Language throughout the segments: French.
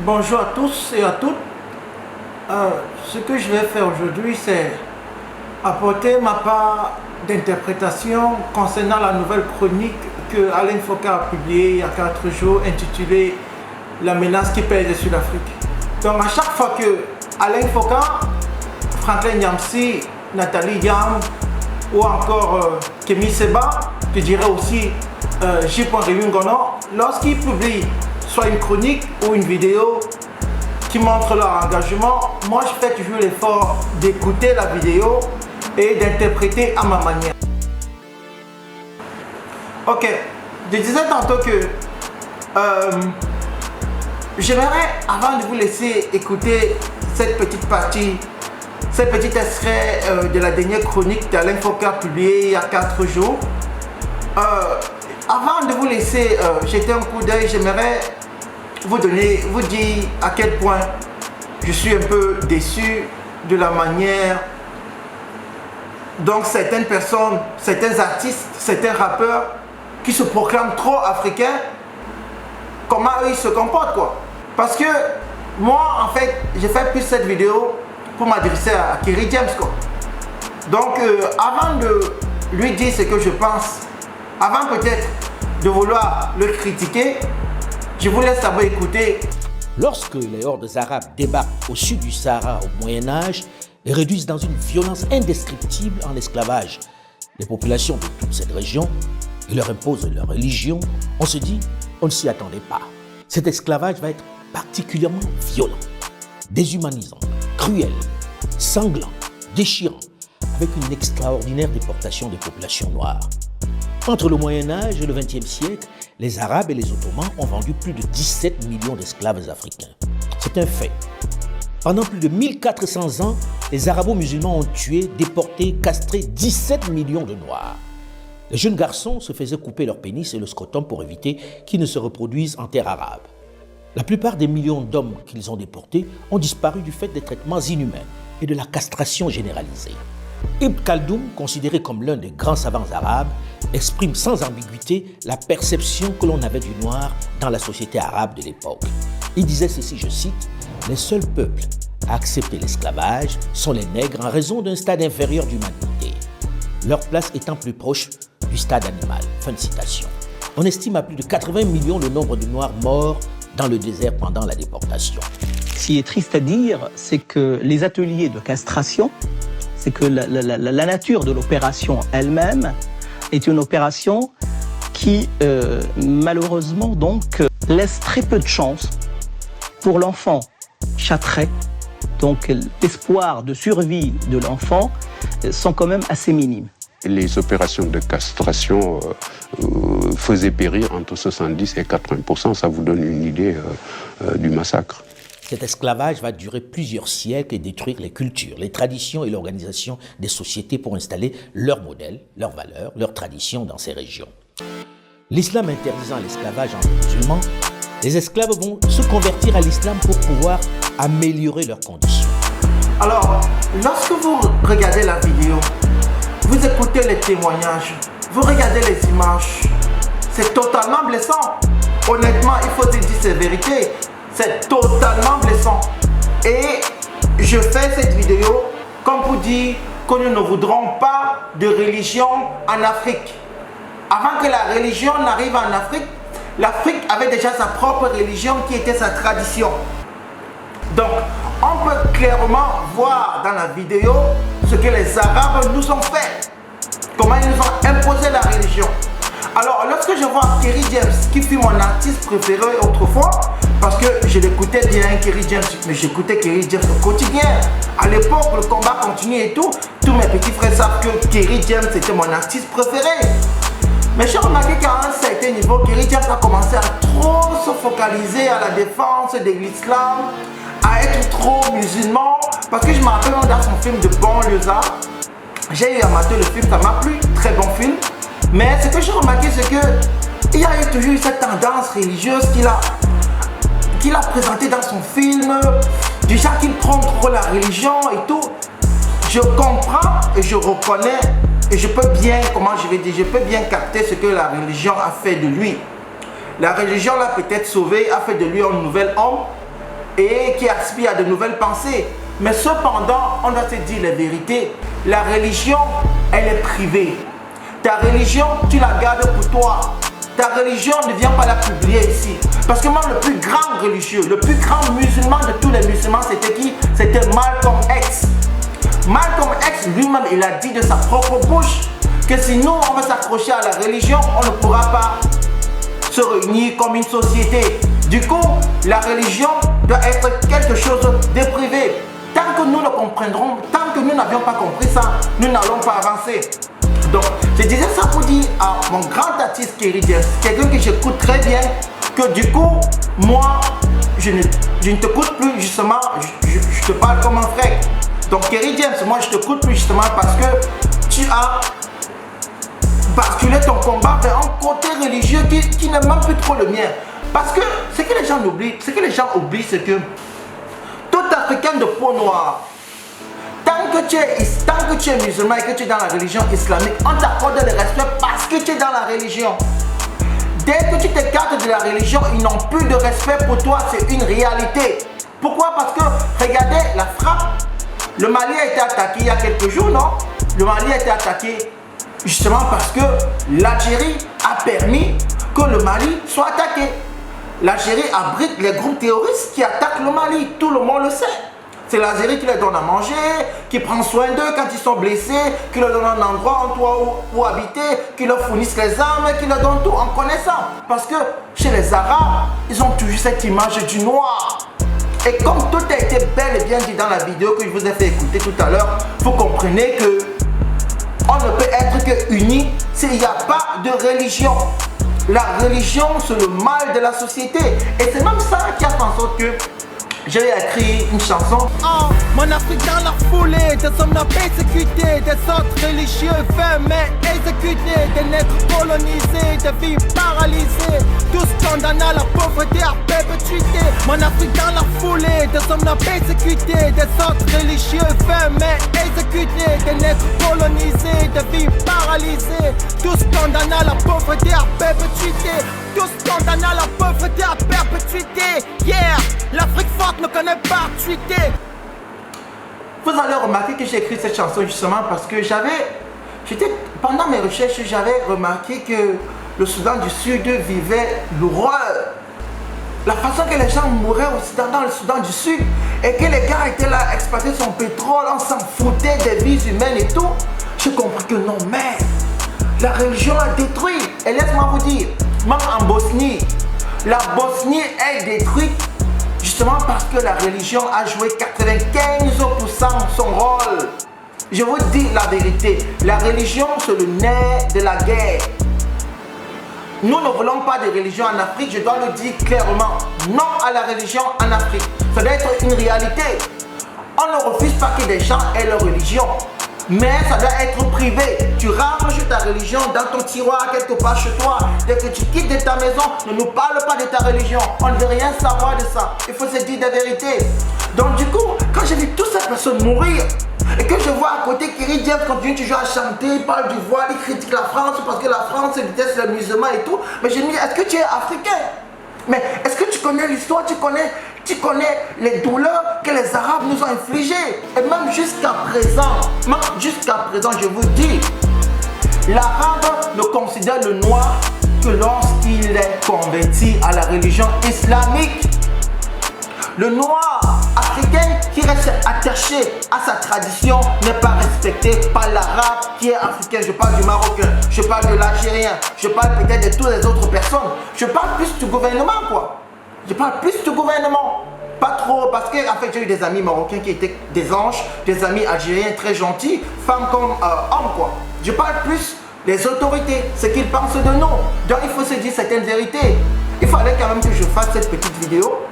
Bonjour à tous et à toutes. Ce que je vais faire aujourd'hui, c'est apporter ma part d'interprétation concernant la nouvelle chronique que Alain Foka a publiée il y a 4 jours, intitulée La menace qui pèse sur l'Afrique. Donc à chaque fois que Alain Foka, Franklin Nyamsi, Nathalie Yam ou encore Kémy Seba, je dirais aussi J. Réungono, lorsqu'ils publient soit une chronique ou une vidéo qui montre leur engagement, moi je fais toujours l'effort d'écouter la vidéo et d'interpréter à ma manière. Ok, je disais tantôt que j'aimerais, avant de vous laisser écouter cette petite partie, cet petit extrait de la dernière chronique d'Alain Foka publiée il y a 4 jours, avant de vous laisser jeter un coup d'œil, j'aimerais vous dire à quel point je suis un peu déçu de la manière dont certaines personnes, certains artistes, certains rappeurs qui se proclament trop africains, comment eux ils se comportent quoi. Parce que moi en fait j'ai fait plus cette vidéo pour m'adresser à Kerry James quoi. Donc avant de lui dire ce que je pense, avant peut-être de vouloir le critiquer, je vous laisse d'abord écouter. Lorsque les hordes arabes débarquent au sud du Sahara au Moyen-Âge et réduisent dans une violence indescriptible en esclavage les populations de toute cette région et leur imposent leur religion, on se dit on ne s'y attendait pas. Cet esclavage va être particulièrement violent, déshumanisant, cruel, sanglant, déchirant, avec une extraordinaire déportation des populations noires. Entre le Moyen-Âge et le XXe siècle, les Arabes et les Ottomans ont vendu plus de 17 millions d'esclaves africains. C'est un fait. Pendant plus de 1400 ans, les Arabo-musulmans ont tué, déporté, castré 17 millions de Noirs. Les jeunes garçons se faisaient couper leur pénis et le scrotum pour éviter qu'ils ne se reproduisent en terre arabe. La plupart des millions d'hommes qu'ils ont déportés ont disparu du fait des traitements inhumains et de la castration généralisée. Ibn Khaldoun, considéré comme l'un des grands savants arabes, exprime sans ambiguïté la perception que l'on avait du noir dans la société arabe de l'époque. Il disait ceci, je cite, « Les seuls peuples à accepter l'esclavage sont les nègres en raison d'un stade inférieur d'humanité, leur place étant plus proche du stade animal. » Fin de citation. On estime à plus de 80 millions le nombre de noirs morts dans le désert pendant la déportation. Ce qui est triste à dire, c'est que les ateliers de castration, c'est que la nature de l'opération elle-même est une opération qui, malheureusement, donc, laisse très peu de chance pour l'enfant châtré. Donc, l'espoir de survie de l'enfant sont quand même assez minimes. Les opérations de castration faisaient périr entre 70 et 80%. Ça vous donne une idée du massacre. Cet esclavage va durer plusieurs siècles et détruire les cultures, les traditions et l'organisation des sociétés pour installer leurs modèles, leurs valeurs, leurs traditions dans ces régions. L'islam interdisant l'esclavage entre musulmans, les esclaves vont se convertir à l'islam pour pouvoir améliorer leurs conditions. Alors, lorsque vous regardez la vidéo, vous écoutez les témoignages, vous regardez les images, c'est totalement blessant. Honnêtement, il faut dire ces vérités. C'est totalement blessant. Et je fais cette vidéo comme pour dire que nous ne voudrons pas de religion en Afrique. Avant que la religion n'arrive en Afrique, l'Afrique avait déjà sa propre religion qui était sa tradition. Donc, on peut clairement voir dans la vidéo ce que les Arabes nous ont fait. Comment ils nous ont imposé la religion. Alors, lorsque je vois Kerry James, qui fut mon artiste préféré autrefois, parce que je l'écoutais bien, Kerry James, mais j'écoutais Kerry James au quotidien. À l'époque, le combat continue et tout. Tous mes petits frères savent que Kerry James était mon artiste préféré. Mais j'ai remarqué qu'à un certain niveau, Kerry James a commencé à trop se focaliser à la défense de l'islam, à être trop musulman. Parce que je me rappelle dans son film de Banlieusard, j'ai eu à mater le film, ça m'a plu, très bon film. Mais ce que j'ai remarqué, c'est qu'il y a eu toujours cette tendance religieuse qu'il a présentée dans son film, du genre qu'il prend trop la religion et tout. Je comprends et je reconnais et je peux bien, comment je vais dire, je peux bien capter ce que la religion a fait de lui. La religion l'a peut-être sauvé, a fait de lui un nouvel homme, et qui aspire à de nouvelles pensées. Mais cependant, on doit se dire la vérité. La religion, elle est privée. Ta religion, tu la gardes pour toi. Ta religion ne vient pas la publier ici. Parce que moi, le plus grand religieux, le plus grand musulman de tous les musulmans, c'était qui? C'était Malcolm X. Malcolm X lui-même, il a dit de sa propre bouche que si nous, on veut s'accrocher à la religion, on ne pourra pas se réunir comme une société. Du coup, la religion doit être quelque chose de privé. Tant que nous le comprendrons, tant que nous n'avions pas compris ça, nous n'allons pas avancer. Donc, je disais ça pour dire à mon grand artiste Kerry James, quelqu'un que j'écoute très bien, que du coup, moi, je ne t'écoute plus justement, je te parle comme un frère. Donc Kerry James, moi je t'écoute plus justement parce que tu as basculé ton combat vers un côté religieux qui n'est même plus trop le mien. Parce que ce que les gens oublient, c'est que tout Africain de peau noire, tant que tu es musulman et que tu es dans la religion islamique, on t'accorde le respect parce que tu es dans la religion. Dès que tu t'écartes de la religion, ils n'ont plus de respect pour toi, c'est une réalité. Pourquoi? Parce que, regardez la frappe. Le Mali a été attaqué il y a quelques jours, non? Le Mali a été attaqué justement parce que l'Algérie a permis que le Mali soit attaqué. L'Algérie abrite les groupes terroristes qui attaquent le Mali, tout le monde le sait. C'est l'Algérie qui leur donne à manger, qui prend soin d'eux quand ils sont blessés, qui leur donne un endroit, un toit où habiter, qui leur fournissent les armes, qui leur donne tout en connaissant. Parce que chez les Arabes, ils ont toujours cette image du noir. Et comme tout a été bel et bien dit dans la vidéo que je vous ai fait écouter tout à l'heure, vous comprenez que on ne peut être que unis s'il n'y a pas de religion. La religion, c'est le mal de la société. Et c'est même ça qui a fait en sorte que j'ai écrit une chanson. Oh, mon Afrique dans la foulée, des hommes non persécutés, des autres religieux fermés, exécutés, des nègres colonisés, des vies paralysées, tous condamnés à la pauvreté, à perpétuité. Mon Afrique dans la foulée, des hommes non persécutés, des autres religieux fermés, exécutés, des nègres colonisés, des vies paralysées, tous condamnés à la pauvreté, à perpétuité, tous condamnés à la pauvreté, à perpétuité. Yeah, l'Afrique forte ne connaît pas tweeté. Vous allez remarquer que j'ai écrit cette chanson justement parce que pendant mes recherches, j'avais remarqué que le Soudan du Sud vivait l'horreur. La façon que les gens mouraient aussi dans le Soudan du Sud et que les gars étaient là à exploiter son pétrole, on s'en foutait des vies humaines et tout. J'ai compris que non, mais la religion a détruit. Et laisse-moi vous dire, même en Bosnie, la Bosnie est détruite justement parce que la religion a joué 95% son rôle. Je vous dis la vérité, la religion c'est le nerf de la guerre. Nous ne voulons pas de religion en Afrique, je dois le dire clairement. Non à la religion en Afrique. Ça doit être une réalité. On ne refuse pas que des gens aient leur religion. Mais ça doit être privé. Tu ranges ta religion dans ton tiroir quelque part chez toi. Dès que tu quittes de ta maison, ne nous parle pas de ta religion. On ne veut rien savoir de ça. Il faut se dire des vérités. Donc du coup, quand j'ai vu toutes ces personnes mourir et que je vois à côté Kerry James continue toujours à chanter, il parle du voile, il critique la France parce que la France déteste les musulmans et tout. Mais j'ai dit, est-ce que tu es africain? Mais est-ce que tu connais l'histoire? Tu connais les douleurs que les Arabes nous ont infligées. Et même jusqu'à présent, je vous dis, l'Arabe ne considère le noir que lorsqu'il est converti à la religion islamique. Le noir africain qui reste attaché à sa tradition n'est pas respecté par l'arabe qui est africain. Je parle du marocain, je parle de l'algérien, je parle peut-être de toutes les autres personnes. Je parle plus du gouvernement quoi. Je parle plus du gouvernement. Pas trop parce que en fait j'ai eu des amis marocains qui étaient des anges, des amis algériens très gentils, femmes comme hommes quoi. Je parle plus des autorités, ce qu'ils pensent de nous. Donc il faut se dire certaines vérités. Il fallait quand même que je fasse cette petite vidéo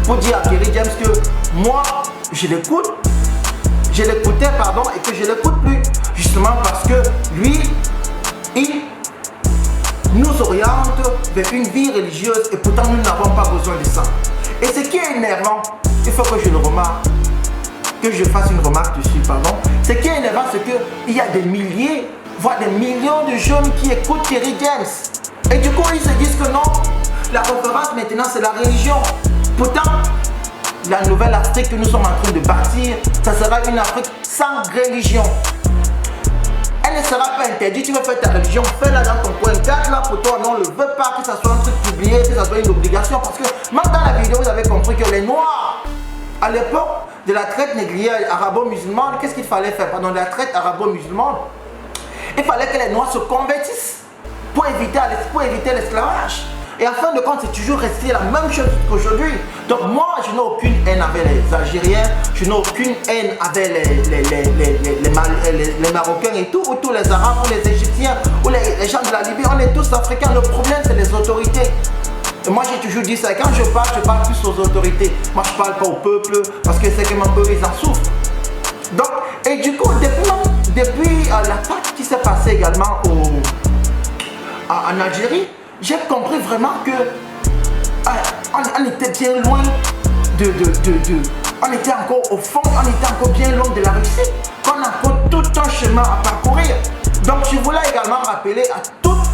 pour dire à Kerry James que moi je l'écoutais et que je l'écoute plus justement parce que lui il nous oriente vers une vie religieuse et pourtant nous n'avons pas besoin de ça. Et ce qui est énervant, il faut que je le remarque, que je fasse une remarque dessus, pardon. Ce qui est énervant, c'est qu'il y a des milliers, voire des millions de jeunes qui écoutent Kerry James. Et du coup, ils se disent que non, la référence maintenant c'est la religion. Pourtant, la nouvelle Afrique que nous sommes en train de bâtir, ça sera une Afrique sans religion. Elle ne sera pas interdite, tu veux faire ta religion, fais-la dans ton coin, garde-la pour toi, non, on ne veut pas que ça soit un truc publié, que ça soit une obligation, parce que même dans la vidéo, vous avez compris que les Noirs, à l'époque de la traite négrière arabo-musulmane, qu'est-ce qu'il fallait faire pendant la traite arabo-musulmane? Il fallait que les Noirs se convertissent pour éviter l'esclavage. Et en fin de compte, c'est toujours resté la même chose qu'aujourd'hui. Donc moi, je n'ai aucune haine avec les Algériens, je n'ai aucune haine avec les Marocains et tout, ou tous les Arabes, ou les Égyptiens, ou les gens de la Libye. On est tous africains. Le problème, c'est les autorités. Et moi, j'ai toujours dit ça. Quand je parle plus aux autorités. Moi, je ne parle pas au peuple, parce que c'est que mon peuple, ils en souffrent. Donc, et du coup, depuis l'attaque qui s'est passée également en Algérie, j'ai compris vraiment que on était bien loin on était encore au fond, on était encore bien loin de la réussite, qu'on a encore tout un chemin à parcourir. Donc je voulais également rappeler à toute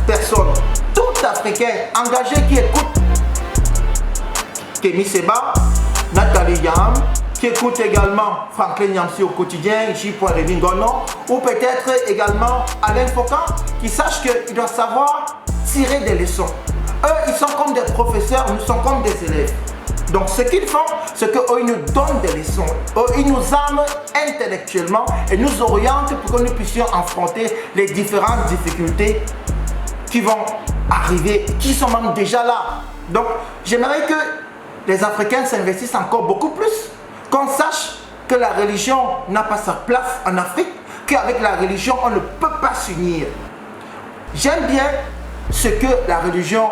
personne, tout Africain engagé qui écoute Kémy Séba, Nathalie Yam, qui écoute également Franklin Nyamsi au quotidien, J.Rémy Ngono, ou peut-être également Alain Foka, qui sache qu'il doit savoir tirer des leçons. Eux, ils sont comme des professeurs, nous sommes comme des élèves. Donc ce qu'ils font, c'est qu'eux, ils nous donnent des leçons. Eux, ils nous arment intellectuellement et nous orientent pour que nous puissions affronter les différentes difficultés qui vont arriver, qui sont même déjà là. Donc j'aimerais que les Africains s'investissent encore beaucoup plus, qu'on sache que la religion n'a pas sa place en Afrique, qu'avec la religion, on ne peut pas s'unir. J'aime bien ce que la religion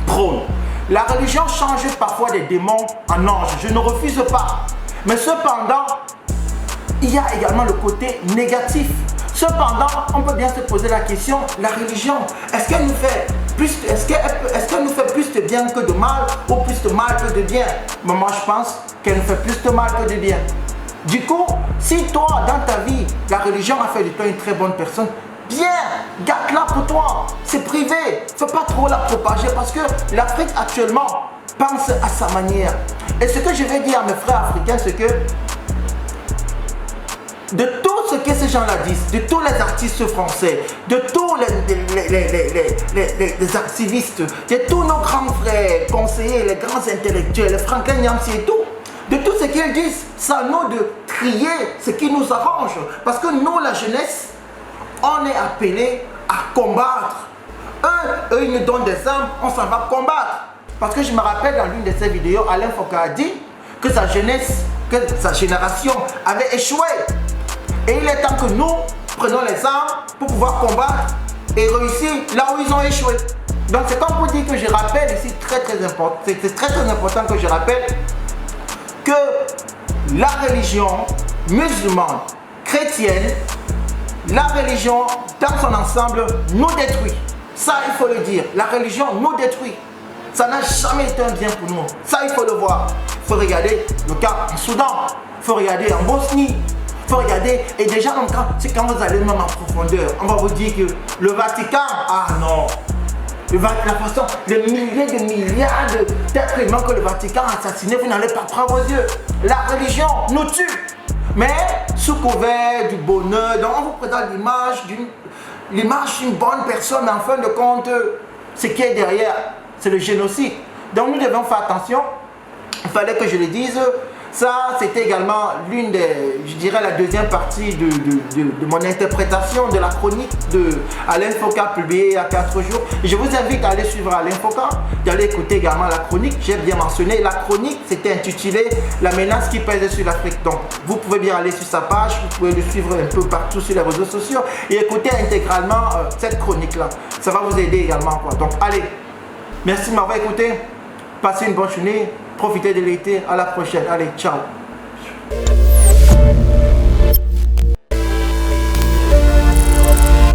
prône. La religion change parfois des démons en anges, je ne refuse pas. Mais cependant, il y a également le côté négatif. Cependant, on peut bien se poser la question, la religion, est-ce qu'elle nous fait plus de bien que de mal, ou plus de mal que de bien? Mais moi je pense qu'elle nous fait plus de mal que de bien. Du coup, si toi, dans ta vie, la religion a fait de toi une très bonne personne, bien, garde-la pour toi, c'est privé, ne faut pas trop la propager parce que l'Afrique actuellement pense à sa manière. Et ce que je vais dire à mes frères africains, c'est que de tout ce que ces gens-là disent, de tous les artistes français, de tous les activistes, de tous nos grands frères conseillers, les grands intellectuels, les Franklin Nyamsi et tout, de tout ce qu'ils disent, c'est à nous de trier ce qui nous arrange. Parce que nous, la jeunesse, on est appelé à combattre. Eux, ils nous donnent des armes, on s'en va combattre. Parce que je me rappelle dans l'une de ces vidéos, Alain Foka a dit que sa jeunesse, que sa génération avait échoué. Et il est temps que nous prenions les armes pour pouvoir combattre et réussir là où ils ont échoué. Donc c'est comme pour dire que je rappelle ici, c'est très important que je rappelle que la religion musulmane, chrétienne, la religion dans son ensemble nous détruit. Ça, il faut le dire. La religion nous détruit. Ça n'a jamais été un bien pour nous. Ça, il faut le voir. Il faut regarder le cas en Soudan. Il faut regarder en Bosnie. Il faut regarder. Et déjà, c'est quand vous allez même en profondeur, on va vous dire que le Vatican, ah non. La façon, les milliers de milliards d'êtres humains que le Vatican a assassinés, vous n'allez pas croire vos yeux. La religion nous tue. Mais sous couvert du bonheur, donc on vous présente l'image d'une bonne personne, en fin de compte, ce qui est derrière, c'est le génocide. Donc nous devons faire attention, il fallait que je le dise. Ça, c'était également l'une des, je dirais la deuxième partie de mon interprétation de la chronique de Alain Foka publiée il y a 4 jours. Et je vous invite à aller suivre Alain Foka, d'aller écouter également la chronique. J'ai bien mentionné, la chronique c'était intitulé La menace qui pèse sur l'Afrique. Donc vous pouvez bien aller sur sa page, vous pouvez le suivre un peu partout sur les réseaux sociaux et écouter intégralement cette chronique-là. Ça va vous aider également, quoi. Donc allez, merci de m'avoir écouté. Passez une bonne journée. Profitez de l'été. À la prochaine. Allez, ciao.